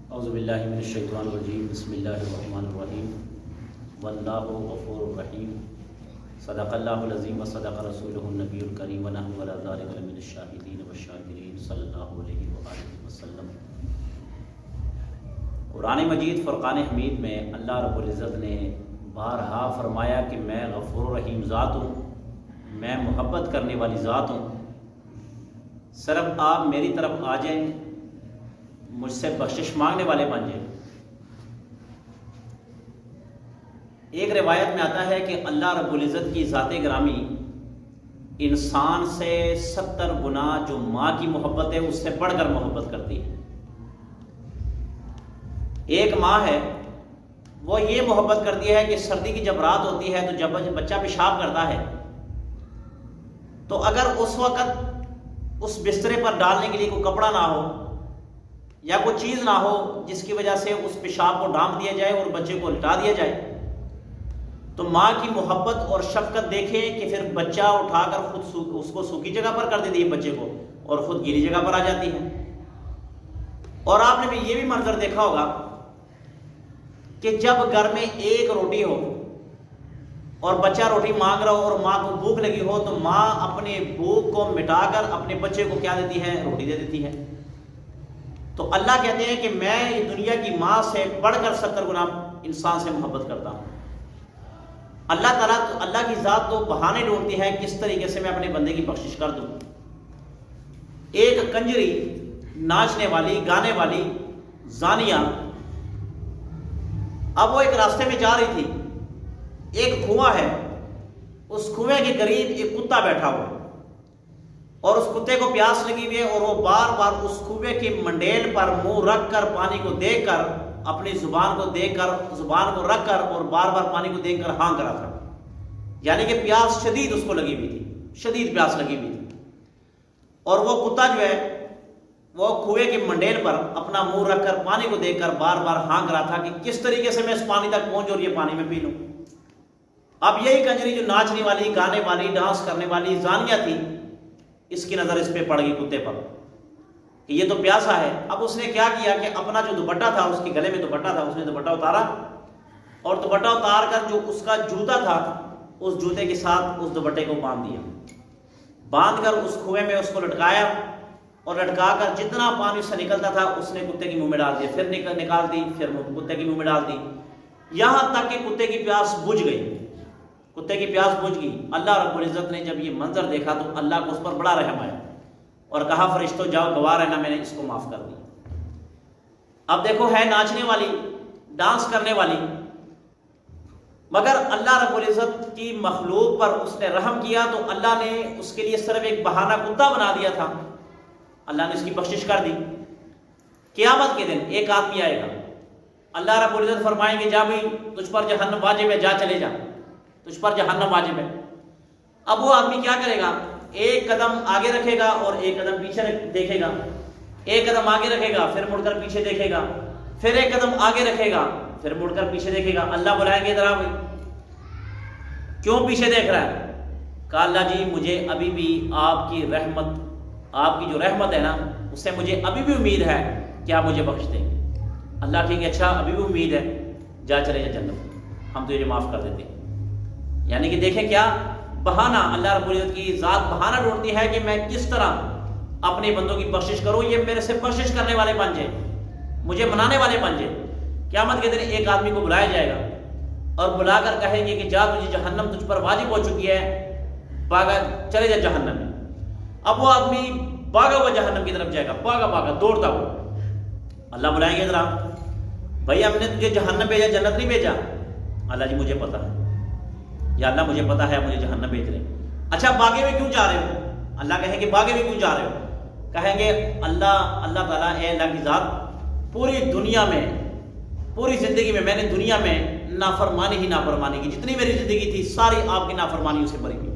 اعوذ باللہ من الشیطان الرجیم بسم اللہ الرحمن الرحیم واللہ غفور الرحیم صدق اللہ العظیم وصدق رسولہ النبی الکریم ونحن علی ذلک لمن الشاہدین والشاکرین صلی اللہ علیہ وآلہ وسلم۔ قرآن مجید فرقان حمید میں اللہ رب العزت نے بارہا فرمایا کہ میں غفور الرحیم ذات ہوں، میں محبت کرنے والی ذات ہوں، صرف آپ میری طرف آ جائیں، مجھ سے بخشش مانگنے والے بن جائیں۔ ایک روایت میں آتا ہے کہ اللہ رب العزت کی ذات گرامی انسان سے 70 گنا جو ماں کی محبت ہے اس سے بڑھ کر محبت کرتی ہے۔ ایک ماں ہے، وہ یہ محبت کرتی ہے کہ سردی کی جب رات ہوتی ہے تو جب بچہ پیشاب کرتا ہے تو اگر اس وقت اس بسترے پر ڈالنے کے لیے کوئی کپڑا نہ ہو یا کوئی چیز نہ ہو جس کی وجہ سے اس پیشاب کو ڈھانپ دیا جائے اور بچے کو لٹا دیا جائے، تو ماں کی محبت اور شفقت دیکھیں کہ پھر بچہ اٹھا کر خود اس کو سوکھی جگہ پر کر دیتی ہے بچے کو، اور خود گیلی جگہ پر آ جاتی ہے۔ اور آپ نے بھی یہ بھی منظر دیکھا ہوگا کہ جب گھر میں ایک روٹی ہو اور بچہ روٹی مانگ رہا ہو اور ماں کو بھوک لگی ہو تو ماں اپنے بھوک کو مٹا کر اپنے بچے کو کیا دیتی ہے؟ روٹی دے دیتی ہے۔ تو اللہ کہتے ہیں کہ میں دنیا کی ماں سے بڑھ کر 70 گنا انسان سے محبت کرتا ہوں۔ اللہ تعالیٰ اللہ کی ذات تو بہانے ڈھونڈتی ہے کس طریقے سے میں اپنے بندے کی بخشش کر دوں۔ ایک کنجری، ناچنے والی، گانے والی، زانیہ، اب وہ ایک راستے میں جا رہی تھی، ایک کنواں ہے، اس کنویں کے قریب ایک کتا بیٹھا ہوا اور اس کتے کو پیاس لگی ہوئی ہے اور وہ بار بار اس کنویں کی منڈیل پر منہ رکھ کر پانی کو دیکھ کر اپنی زبان کو دیکھ کر زبان کو رکھ کر اور بار بار پانی کو دیکھ کر ہانک رہا تھا، یعنی کہ پیاس شدید اس کو لگی ہوئی تھی، شدید پیاس لگی ہوئی تھی۔ اور وہ کتا جو ہے وہ کنویں کی منڈیل پر اپنا منہ رکھ کر پانی کو دیکھ کر بار بار ہانک رہا تھا کہ کس طریقے سے میں اس پانی تک پہنچوں اور یہ پانی میں پی لوں۔ اب یہی کنجری جو ناچنے والی، گانے والی، ڈانس کرنے والی زانیہ تھی، اس کی نظر اس پہ پڑ گئی کتے پر کہ یہ تو پیاسا ہے۔ اب اس نے کیا کیا کہ اپنا جو دوپٹہ تھا، اس کے گلے میں دوپٹہ تھا، اس نے دوپٹہ اتارا اور دوپٹہ اتار کر جو اس کا جوتا تھا اس جوتے کے ساتھ اس دوپٹے کو باندھ دیا، باندھ کر اس کنویں میں اس کو لٹکایا اور لٹکا کر جتنا پانی اس سے نکلتا تھا اس نے کتے کی منہ میں ڈال دیا، پھر نکال دی، پھر کتے کی منہ میں ڈال دی، یہاں تک کہ کتے کی پیاس بجھ گئی۔ کتے کی پیاس بجھ گئی۔ اللہ رب العزت نے جب یہ منظر دیکھا تو اللہ کو اس پر بڑا رحم آیا اور کہا فرشتوں جاؤ گواہ رہنا، میں نے اس کو معاف کر دیا۔ اب دیکھو، ہے ناچنے والی، ڈانس کرنے والی، مگر اللہ رب العزت کی مخلوق پر اس نے رحم کیا تو اللہ نے اس کے لیے صرف ایک بہانہ کتا بنا دیا تھا، اللہ نے اس کی بخشش کر دی۔ قیامت کے دن ایک آدمی آئے گا، اللہ رب العزت فرمائیں گے جا بھی تجھ پر جہنم واجب ہے، جا چلے جا، تجھ پر جہنم واجب ہے۔ اب وہ آدمی کیا کرے گا؟ ایک قدم آگے رکھے گا اور ایک قدم پیچھے دیکھے گا، ایک قدم آگے رکھے گا پھر مڑ کر پیچھے دیکھے گا، پھر ایک قدم آگے رکھے گا پھر مڑ کر پیچھے دیکھے گا۔ اللہ بلائیں گے ادھر آ بھائی، کیوں پیچھے دیکھ رہا ہے؟ کہا اللہ جی مجھے ابھی بھی آپ کی رحمت، آپ کی جو رحمت ہے نا اس سے مجھے ابھی بھی امید ہے کہ آپ مجھے بخش دیں گے۔ اللہ کہیں گے اچھا ابھی بھی امید ہے، جا چلے جا جنت، ہم تجھے معاف کر دیتے ہیں۔ یعنی کہ دیکھیں کیا بہانہ، اللہ رب العزت کی ذات بہانہ ڈھونڈتی ہے کہ میں کس طرح اپنے بندوں کی بخشش کروں، یہ میرے سے بخشش کرنے والے بن جائیں، مجھے منانے والے بن جائیں۔ قیامت کے دن ایک آدمی کو بلایا جائے گا اور بلا کر کہیں گے کہ جا تجھے جہنم تجھ پر واجب ہو چکی ہے، بھاگا چلے جا جہنم میں۔ اب وہ آدمی بھاگا ہوا جہنم کی طرف جائے گا، بھاگا بھاگا دوڑتا ہوا۔ اللہ بلائیں گے ذرا بھائی ہم نے تجھے جہنم بھیجا، جنت نہیں بھیجا۔ اللہ جی مجھے پتا ہے، یا اللہ مجھے پتا ہے مجھے جہنم بھیج رہے ہیں۔ اچھا بھاگے ہوئے کیوں جا رہے ہو؟ اللہ کہیں گے بھاگے ہوئے کیوں جا رہے ہو؟ کہیں گے اللہ تعالیٰ، اے اللہ کی ذات، پوری دنیا میں، پوری زندگی میں میں نے دنیا میں نافرمانی ہی نافرمانی کی، جتنی میری زندگی تھی ساری آپ کی نافرمانیوں سے بھری ہوئی،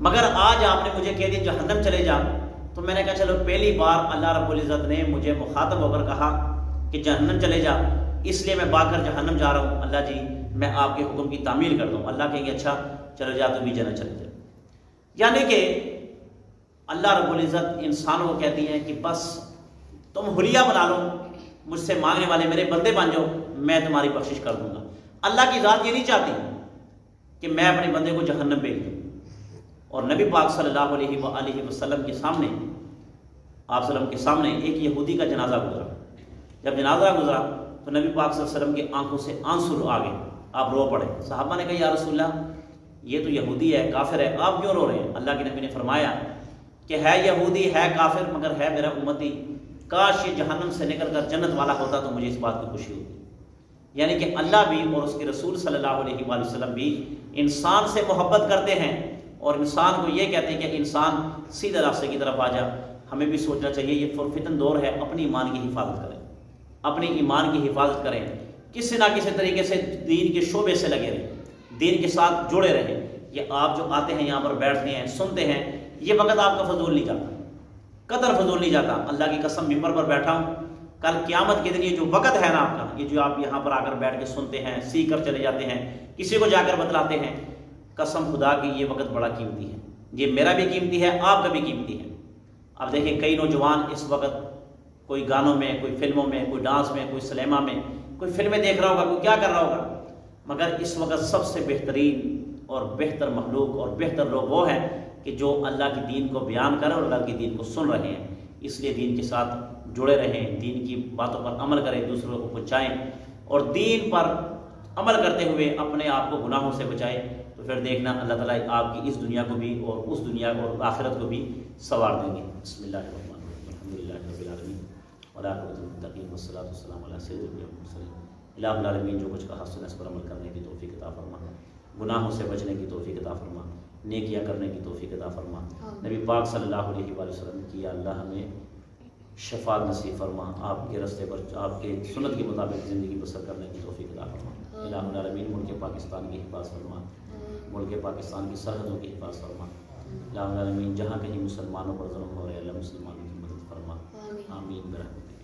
مگر آج آپ نے مجھے کہہ دیا جہنم چلے جا، تو میں نے کہا چلو پہلی بار اللہ رب العزت نے مجھے مخاطب ہو کر کہا کہ جہنم چلے جا، اس لیے میں بھاگ کر جہنم جا رہا ہوں، اللہ جی میں آپ کے حکم کی تعمیل کر دوں۔ اللہ کہیں گے اچھا چلو جا تم بھی جنت چلے جا۔ یعنی کہ اللہ رب العزت انسانوں کو کہتی ہیں کہ بس تم حلیہ بنا لو مجھ سے مانگنے والے میرے بندے بن جاؤ، میں تمہاری بخشش کر دوں گا۔ اللہ کی ذات یہ نہیں چاہتی کہ میں اپنے بندے کو جہنم بھیج دوں۔ اور نبی پاک صلی اللہ علیہ وآلہ وسلم کے سامنے، آپ صلی اللہ علیہ وسلم کے سامنے ایک یہودی کا جنازہ گزرا۔ جب جنازہ گزرا تو نبی پاک صلی اللہ علیہ وسلم کی آنکھوں سے آنسو آ گئے، آپ رو پڑے۔ صحابہ نے کہا یا رسول اللہ، یہ تو یہودی ہے، کافر ہے، آپ کیوں رو رہے ہیں؟ اللہ کے نبی نے فرمایا کہ ہے یہودی، ہے کافر، مگر ہے میرا امتی، کاش یہ جہنم سے نکل کر جنت والا ہوتا تو مجھے اس بات کی خوشی ہوتی۔ یعنی کہ اللہ بھی اور اس کے رسول صلی اللہ علیہ وآلہ وسلم بھی انسان سے محبت کرتے ہیں، اور انسان کو یہ کہتے ہیں کہ انسان سیدھے راستے کی طرف آ جا۔ ہمیں بھی سوچنا چاہیے یہ فتن دور ہے، اپنی ایمان کی حفاظت کریں، اپنی ایمان کی حفاظت کریں، کسی نہ کسی طریقے سے دین کے شعبے سے لگے رہیں، دین کے ساتھ جڑے رہیں۔ یہ آپ جو آتے ہیں یہاں پر بیٹھتے ہیں، سنتے ہیں، یہ وقت آپ کا فضول نہیں جاتا، قدر فضول نہیں جاتا۔ اللہ کی قسم ممبر پر بیٹھا ہوں، کل قیامت کے دن یہ جو وقت ہے نا آپ کا، یہ جو آپ یہاں پر آ کر بیٹھ کے سنتے ہیں، سیکھ کر چلے جاتے ہیں، کسی کو جا کر بتلاتے ہیں، قسم خدا کی یہ وقت بڑا قیمتی ہے۔ یہ میرا بھی قیمتی ہے، آپ کا بھی قیمتی ہے۔ اب دیکھیں کئی نوجوان اس وقت کوئی گانوں میں، کوئی فلموں میں، کوئی ڈانس میں، کوئی سلیما میں، کوئی فلمیں دیکھ رہا ہوگا، کوئی کیا کر رہا ہوگا، مگر اس وقت سب سے بہترین اور بہتر مخلوق اور بہتر لوگ وہ ہیں کہ جو اللہ کی دین کو بیان کریں اور اللہ کی دین کو سن رہے ہیں۔ اس لیے دین کے ساتھ جڑے رہیں، دین کی باتوں پر عمل کریں، دوسروں کو پہنچائیں، اور دین پر عمل کرتے ہوئے اپنے آپ کو گناہوں سے بچائیں، تو پھر دیکھنا اللہ تعالیٰ آپ کی اس دنیا کو بھی اور اس دنیا اور آخرت کو بھی سنوار دیں گے۔ بسم اللہ الرحمن الرحیم، الحمدللہ رب العالمین والعاقبۃ للمتقین والصلاۃ والسلام علی سید الانبیاء والمرسلین۔ الہ العالمین جو کچھ کہا سنا اس پر عمل کرنے کی توفیق عطا فرما، گناہوں سے بچنے کی توفیق عطا فرما، نیکیاں کرنے کی توفیق عطا فرما۔ نبی پاک صلی اللہ علیہ وآلہ وسلم کی یا اللہ ہمیں شفاعت نصیب فرما، آپ کے رستے پر آپ کے سنت کے مطابق زندگی بسر کرنے کی توفیق عطا فرما۔ الہ العالمین ملک پاکستان کی حفاظت فرما، ملک پاکستان کی سرحدوں کی حفاظت فرما۔ الہ العالمین جہاں کہیں مسلمانوں پر ظلم ہو رہے اللہ مسلمانوں کی مدد فرما، آمین برحمتک۔